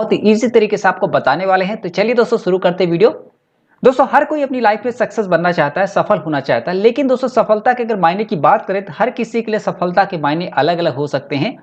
बहुत ही ईजी तरीके से आपको बताने वाले हैं। तो चलिए दोस्तों शुरू करते हैं वीडियो। दोस्तों हर कोई अपनी लाइफ में सक्सेस बनना चाहता है, सफल होना चाहता है, लेकिन दोस्तों सफलता के अगर मायने की बात करें तो हर किसी के लिए सफलता के मायने अलग अलग हो सकते हैं।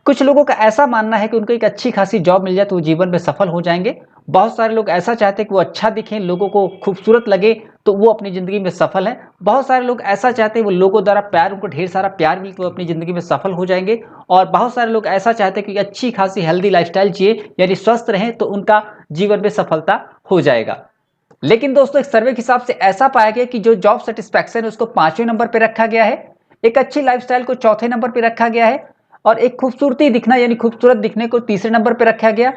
कुछ लोगों का ऐसा मानना है कि उनको एक अच्छी खासी जॉब मिल जाए तो वो जीवन में सफल हो जाएंगे। बहुत सारे लोग ऐसा चाहते हैं कि वो अच्छा दिखें, लोगों को खूबसूरत लगे, तो वो अपनी जिंदगी में सफल है। बहुत सारे लोग ऐसा चाहते हैं वो लोगों द्वारा प्यार, उनको ढेर सारा प्यार मिले तो वो अपनी जिंदगी में सफल हो जाएंगे। और बहुत सारे लोग ऐसा चाहते हैं कि अच्छी खासी हेल्दी लाइफस्टाइल जिए, यानी स्वस्थ रहें, तो उनका जीवन में सफलता हो जाएगा। लेकिन दोस्तों एक सर्वे के हिसाब से ऐसा पाया गया कि जो जॉब सेटिस्फैक्शन है उसको 5वें नंबर पे रखा गया है, एक अच्छी लाइफस्टाइल को चौथे नंबर पे रखा गया है, और एक खूबसूरती दिखना यानी खूबसूरत दिखने को तीसरे नंबर पे रखा गया,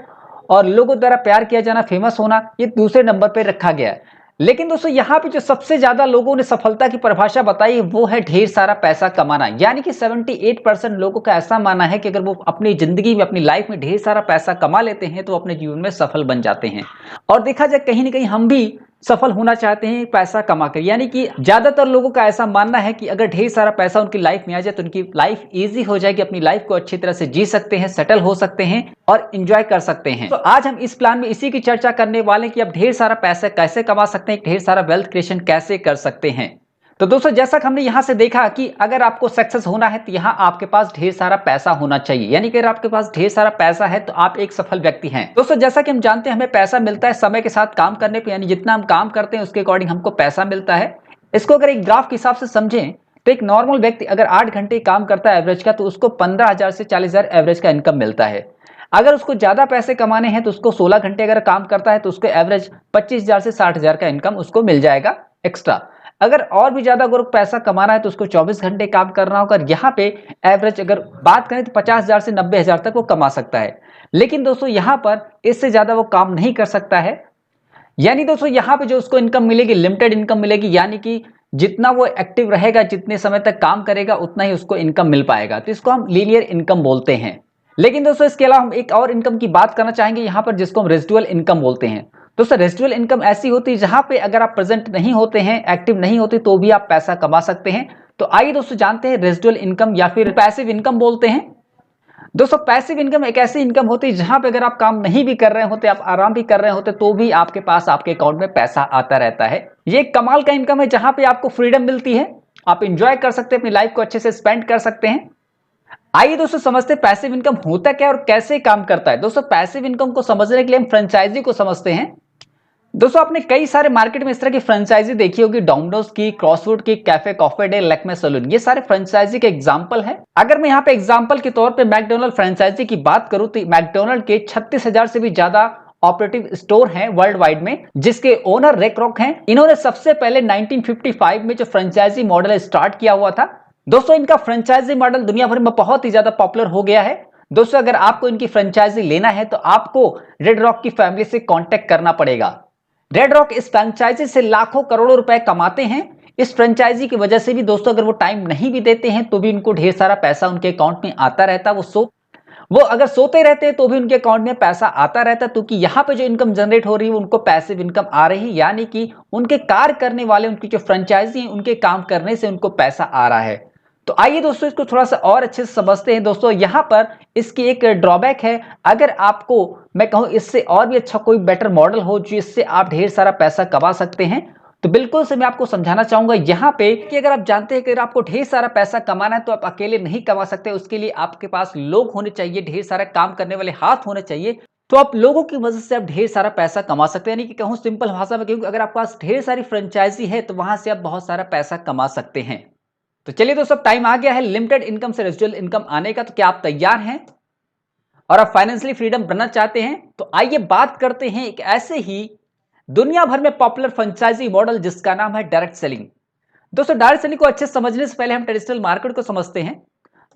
और लोगों द्वारा प्यार किया जाना, फेमस होना, ये दूसरे नंबर पे रखा गया है। लेकिन दोस्तों यहाँ पे जो सबसे ज्यादा लोगों ने सफलता की परिभाषा बताई है वो है ढेर सारा पैसा कमाना। यानी कि 78% लोगों का ऐसा मानना है कि अगर वो अपनी जिंदगी में, अपनी लाइफ में ढेर सारा पैसा कमा लेते हैं तो अपने जीवन में सफल बन जाते हैं। और देखा जाए कहीं ना कहीं हम भी सफल होना चाहते हैं पैसा कमाकर। यानी कि ज्यादातर लोगों का ऐसा मानना है कि अगर ढेर सारा पैसा उनकी लाइफ में आ जाए तो उनकी लाइफ इजी हो जाएगी, अपनी लाइफ को अच्छी तरह से जी सकते हैं, सेटल हो सकते हैं और एंजॉय कर सकते हैं। तो आज हम इस प्लान में इसी की चर्चा करने वाले हैं कि अब ढेर सारा पैसा कैसे कमा सकते हैं, ढेर सारा वेल्थ क्रिएशन कैसे कर सकते हैं। तो दोस्तों जैसा कि हमने यहां से देखा कि अगर आपको सक्सेस होना है तो यहां आपके पास ढेर सारा पैसा होना चाहिए। यानी कि अगर आपके पास ढेर सारा पैसा है तो आप एक सफल व्यक्ति हैं। दोस्तों जैसा कि हम जानते हैं हमें पैसा मिलता है समय के साथ काम करने पे, यानी जितना हम काम करते हैं उसके अकॉर्डिंग हमको पैसा मिलता है। इसको अगर एक ग्राफ के हिसाब से समझें तो एक नॉर्मल व्यक्ति अगर 8 घंटे काम करता है एवरेज का, तो उसको 15,000 से 40,000 एवरेज का इनकम मिलता है। अगर उसको ज्यादा पैसे कमाने हैं तो उसको 16 घंटे अगर काम करता है तो उसको एवरेज 25,000 से 60,000 का इनकम उसको मिल जाएगा एक्स्ट्रा। अगर और भी ज्यादा अगर पैसा कमाना है तो उसको 24 घंटे काम करना होगा। यहाँ पे एवरेज अगर बात करें तो 50,000 से 90,000 तक वो कमा सकता है। लेकिन दोस्तों यहाँ पर इससे ज्यादा वो काम नहीं कर सकता है। यानी दोस्तों यहाँ पे जो उसको इनकम मिलेगी लिमिटेड इनकम मिलेगी, यानी कि जितना वो एक्टिव रहेगा, जितने समय तक काम करेगा उतना ही उसको इनकम मिल पाएगा। तो इसको हम लीनियर इनकम बोलते हैं। लेकिन दोस्तों इसके अलावा हम एक और इनकम की बात करना चाहेंगे यहाँ पर, जिसको हम रेजिडुअल इनकम बोलते हैं। दोस्तों रेजिडुअल इनकम ऐसी होती है जहां पे अगर आप प्रेजेंट नहीं होते हैं, एक्टिव नहीं होते, तो भी आप पैसा कमा सकते हैं। तो आइए दोस्तों जानते हैं रेजिडुअल इनकम या फिर पैसिव इनकम बोलते हैं। दोस्तों पैसिव इनकम एक ऐसी इनकम होती है जहां पे अगर आप काम नहीं भी कर रहे होते, आप आराम भी कर रहे होते, तो भी आपके पास आपके अकाउंट में पैसा आता रहता है। ये एक कमाल का इनकम है जहां पे आपको फ्रीडम मिलती है, आप इंजॉय कर सकते हैं, अपनी लाइफ को अच्छे से स्पेंड कर सकते हैं। आइए दोस्तों समझते हैं पैसिव इनकम होता क्या और कैसे काम करता है। दोस्तों पैसिव इनकम को समझने के लिए हम फ्रेंचाइजी को समझते हैं। दोस्तों आपने कई सारे मार्केट में इस तरह की फ्रेंचाइजी देखी होगी, डोमिनोज की, क्रॉसवुड की, Cafe Coffee Day, Lakme salon, ये सारे फ्रेंचाइजी के एग्जांपल हैं। अगर मैं यहाँ पे एग्जांपल के तौर पे मैकडोनल्ड फ्रेंचाइजी की बात करूं तो मैकडोनल्ड के 36,000 से भी ज्यादा ऑपरेटिव स्टोर हैं वर्ल्ड वाइड में, जिसके ओनर रेक रॉक हैं। इन्होंने सबसे पहले 1955 में जो फ्रेंचाइजी मॉडल स्टार्ट किया हुआ था। दोस्तों इनका फ्रेंचाइजी मॉडल दुनिया भर में बहुत ही ज्यादा पॉपुलर हो गया है। दोस्तों अगर आपको इनकी फ्रेंचाइजी लेना है तो आपको रेड रॉक की फैमिली से कांटेक्ट करना पड़ेगा। रेड रॉक इस फ्रेंचाइजी से लाखों करोड़ों रुपए कमाते हैं। इस फ्रेंचाइजी की वजह से भी दोस्तों अगर वो टाइम नहीं भी देते हैं तो भी उनको ढेर सारा पैसा उनके अकाउंट में आता रहता है। वो अगर सोते रहते हैं तो भी उनके अकाउंट में पैसा आता रहता है, क्योंकि यहाँ पे जो इनकम जनरेट हो रही है उनको पैसिव इनकम आ रही है। यानी कि उनके कार्य करने वाले, उनकी जो फ्रेंचाइजी है, उनके काम करने से उनको पैसा आ रहा है। तो आइए दोस्तों इसको थोड़ा सा और अच्छे से समझते हैं। दोस्तों यहाँ पर इसकी एक ड्रॉबैक है। अगर आपको मैं कहूँ इससे और भी अच्छा कोई बेटर मॉडल हो जिससे आप ढेर सारा पैसा कमा सकते हैं, तो बिल्कुल से मैं आपको समझाना चाहूंगा यहाँ पे कि अगर आप जानते हैं कि अगर आपको ढेर सारा पैसा कमाना है तो आप अकेले नहीं कमा सकते। उसके लिए आपके पास लोग होने चाहिए, ढेर सारा काम करने वाले हाथ होने चाहिए। तो आप लोगों की मदद से आप ढेर सारा पैसा कमा सकते हैं। यानी कि कहूँ सिंपल भाषा में, क्योंकि अगर आपके पास ढेर सारी फ्रेंचाइजी है तो वहां से आप बहुत सारा पैसा कमा सकते हैं। तो चलिए दोस्तों टाइम आ गया है लिमिटेड इनकम से रेजिडुअल इनकम आने का। तो क्या आप तैयार हैं और आप फाइनेंशियली फ्रीडम बनना चाहते हैं? तो आइए बात करते हैं एक ऐसे ही दुनिया भर में पॉपुलर फ्रेंचाइजी मॉडल जिसका नाम है डायरेक्ट सेलिंग। दोस्तों डायरेक्ट सेलिंग को अच्छे से समझने से पहले हम ट्रेडिशनल मार्केट को समझते हैं।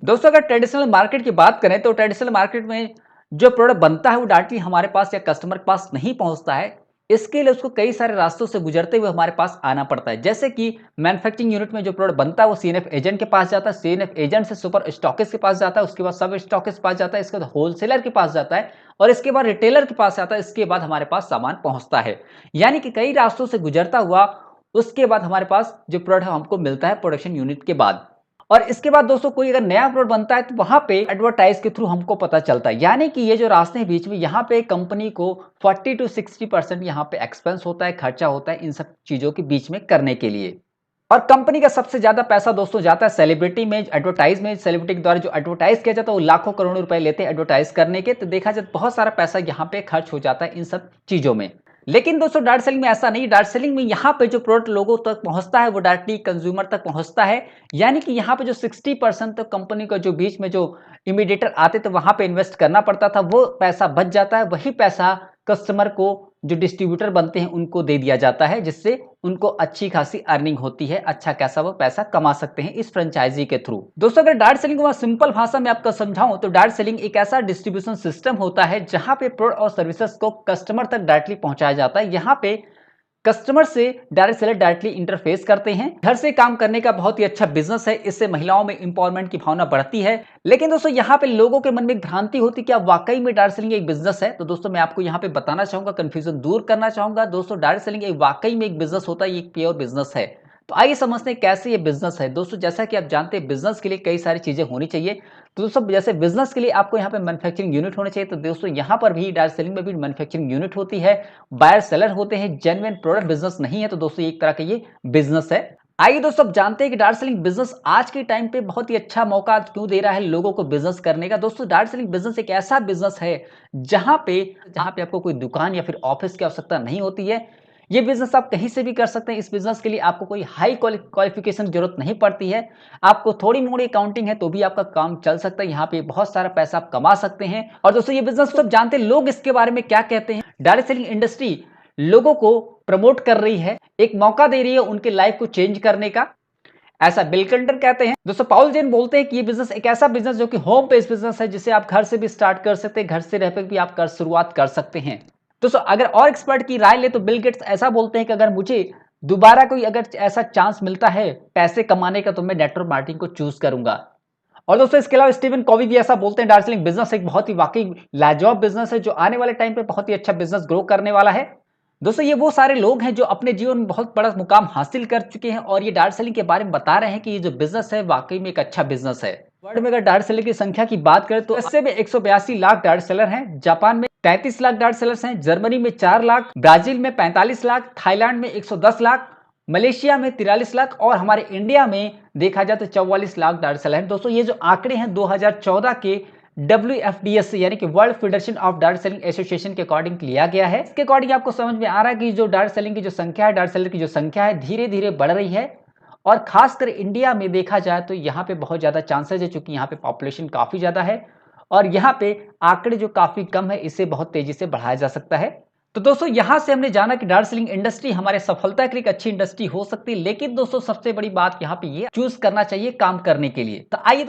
दोस्तों अगर ट्रेडिशनल मार्केट की बात करें तो ट्रेडिशनल मार्केट में जो प्रोडक्ट बनता है वो डायरेक्टली हमारे पास या कस्टमर के पास नहीं पहुंचता है। इसके लिए उसको कई सारे रास्तों से गुजरते हुए हमारे पास आना पड़ता है। जैसे कि मैन्युफैक्चरिंग यूनिट में जो प्रोडक्ट बनता है वो सीएनएफ एजेंट के पास जाता है, सीएनएफ एजेंट से सुपर स्टॉकिस्ट के पास जाता है, उसके बाद सब स्टॉकिस्ट के पास जाता है, इसके बाद होलसेलर के पास जाता है और इसके बाद रिटेलर के पास आता है। इसके बाद हमारे पास सामान पहुंचता है। यानी कि कई रास्तों से गुजरता हुआ उसके बाद हमारे पास जो प्रोडक्ट हमको मिलता है प्रोडक्शन यूनिट के बाद। और इसके बाद दोस्तों कोई अगर नया प्रोडक्ट बनता है तो वहां पे एडवर्टाइज के थ्रू हमको पता चलता है, यानी कि ये जो रास्ते हैं बीच में, यहाँ पे कंपनी को 40 to 60% यहाँ पे एक्सपेंस होता है, खर्चा होता है इन सब चीजों के बीच में करने के लिए। और कंपनी का सबसे ज्यादा पैसा दोस्तों जाता है सेलिब्रिटी में, एडवर्टाइज में। सेलिब्रिटी के द्वारा जो एडवर्टाइज किया जाता है वो लाखों करोड़ों रुपए लेते हैं एडवर्टाइज करने के, तो देखा जाए बहुत सारा पैसा यहाँ पे खर्च हो जाता है इन सब चीजों में। लेकिन दोस्तों डायरेक्ट सेलिंग में ऐसा नहीं। डायरेक्ट सेलिंग में यहाँ पे जो प्रोडक्ट लोगों तक पहुंचता है वो डायरेक्टली कंज्यूमर तक पहुंचता है, यानी कि यहाँ पे जो 60% तो कंपनी का जो बीच में जो इमीडिएटर आते थे वहां पे इन्वेस्ट करना पड़ता था, वो पैसा बच जाता है। वही पैसा कस्टमर को, जो डिस्ट्रीब्यूटर बनते हैं, उनको दे दिया जाता है, जिससे उनको अच्छी खासी अर्निंग होती है, अच्छा खासा वो पैसा कमा सकते हैं इस फ्रेंचाइजी के थ्रू। दोस्तों अगर डायरेक्ट सेलिंग को मैं सिंपल भाषा में आपको समझाऊं तो डायरेक्ट सेलिंग एक ऐसा डिस्ट्रीब्यूशन सिस्टम होता है जहां पे प्रोडक्ट और सर्विसेज को कस्टमर तक डायरेक्टली पहुंचाया जाता है। यहाँ पे कस्टमर से डायरेक्ट सेलर डायरेक्टली इंटरफेस करते हैं। घर से काम करने का बहुत ही अच्छा बिजनेस है, इससे महिलाओं में इंपावरमेंट की भावना बढ़ती है। लेकिन दोस्तों यहाँ पे लोगों के मन में एक भ्रांति होती है कि क्या वाकई में डायरेक्ट सेलिंग एक बिजनेस है। तो दोस्तों मैं आपको यहाँ पे बताना चाहूंगा, कंफ्यूजन दूर करना चाहूंगा। दोस्तों डायरेक्ट सेलिंग एक वाकई में एक बिजनेस होता है, एक प्योर बिजनेस है। तो आइए समझते हैं कैसे ये बिजनेस है। दोस्तों जैसा कि आप जानते हैं बिजनेस के लिए कई सारी चीजें होनी चाहिए। तो दोस्तों जैसे बिजनेस के लिए आपको यहाँ पे मैन्युफैक्चरिंग यूनिट होने चाहिए, तो दोस्तों यहाँ पर भी डायरेक्ट सेलिंग में भी मैन्युफैक्चरिंग यूनिट होती है, बायर सेलर होते हैं। जेन्युइन प्रोडक्ट बिजनेस नहीं है तो दोस्तों एक तरह का ये बिजनेस है। आइए दोस्तों अब जानते हैं कि डायरेक्ट सेलिंग बिजनेस आज के टाइम पे बहुत ही अच्छा मौका क्यों दे रहा है लोगों को बिजनेस करने का। दोस्तों डायरेक्ट सेलिंग बिजनेस एक ऐसा बिजनेस है जहां पे आपको कोई दुकान या फिर ऑफिस की आवश्यकता नहीं होती है। ये बिजनेस आप कहीं से भी कर सकते हैं। इस बिजनेस के लिए आपको कोई हाई क्वालिफिकेशन की जरूरत नहीं पड़ती है। आपको थोड़ी मोड़ी अकाउंटिंग है तो भी आपका काम चल सकता है। यहाँ पे बहुत सारा पैसा आप कमा सकते हैं। और दोस्तों ये बिजनेस सब जानते हैं लोग इसके बारे में क्या कहते हैं। डायरेक्ट सेलिंग इंडस्ट्री लोगों को प्रमोट कर रही है, एक मौका दे रही है उनके लाइफ को चेंज करने का, ऐसा बिल क्लिंटन कहते हैं। दोस्तों पॉल जेन बोलते हैं कि ये बिजनेस एक ऐसा बिजनेस जो कि होम बेस्ड बिजनेस है, जिसे आप घर से भी स्टार्ट कर सकते हैं, घर से रह भी आप शुरुआत कर सकते हैं। दोस्तों अगर और एक्सपर्ट की राय ले तो बिल गेट्स ऐसा बोलते हैं कि अगर मुझे दोबारा कोई अगर ऐसा चांस मिलता है पैसे कमाने का तो मैं नेटवर्क मार्केटिंग को चूज करूंगा। और दोस्तों इसके अलावा स्टीवन कॉवी भी ऐसा बोलते हैं, डायरेक्ट सेलिंग बिजनेस एक बहुत ही वाकई लाजवाब बिजनेस है जो आने वाले टाइम पे बहुत ही अच्छा बिजनेस ग्रो करने वाला है। दोस्तों ये वो सारे लोग हैं जो अपने जीवन में बहुत बड़ा मुकाम हासिल कर चुके हैं और ये डायरेक्ट सेलिंग के बारे में बता रहे हैं कि ये जो बिजनेस है वाकई में एक अच्छा बिजनेस है। वर्ल्ड में अगर डायरेक्ट सेलर की संख्या की बात करें तो इससे में 182 लाख डायरेक्ट सेलर हैं, जापान में 33 लाख डायरेक्ट सेलर्स हैं, जर्मनी में 4 लाख, ब्राजील में 45 लाख, थाईलैंड में 110 लाख, मलेशिया में 43 लाख और हमारे इंडिया में देखा जाए तो 44 लाख डायरेक्ट सेलर हैं। दोस्तों ये जो आंकड़े हैं 2014 के WFDS यानी कि world federation of direct selling association के अकॉर्डिंग लिया गया है। इसके अकॉर्डिंग आपको समझ में आ रहा है कि जो डायरेक्ट सेलिंग की जो संख्या है, डायरेक्ट सेलर की जो संख्या है धीरे धीरे बढ़ रही है। और खासकर इंडिया में देखा जाए तो यहाँ पे बहुत ज्यादा चांसेस है, चूंकि यहाँ पे पॉपुलेशन काफी ज्यादा है और यहाँ पे आंकड़े जो काफी कम है, इसे बहुत तेजी से बढ़ाया जा सकता है। तो दोस्तों यहां से हमने जाना कि डायरेक्ट सेलिंग इंडस्ट्री हमारे सफलता के लिए एक अच्छी इंडस्ट्री हो सकती है, लेकिन दोस्तों सबसे बड़ी बात यहाँ पे ये चूज करना चाहिए काम करने के लिए। तो आइए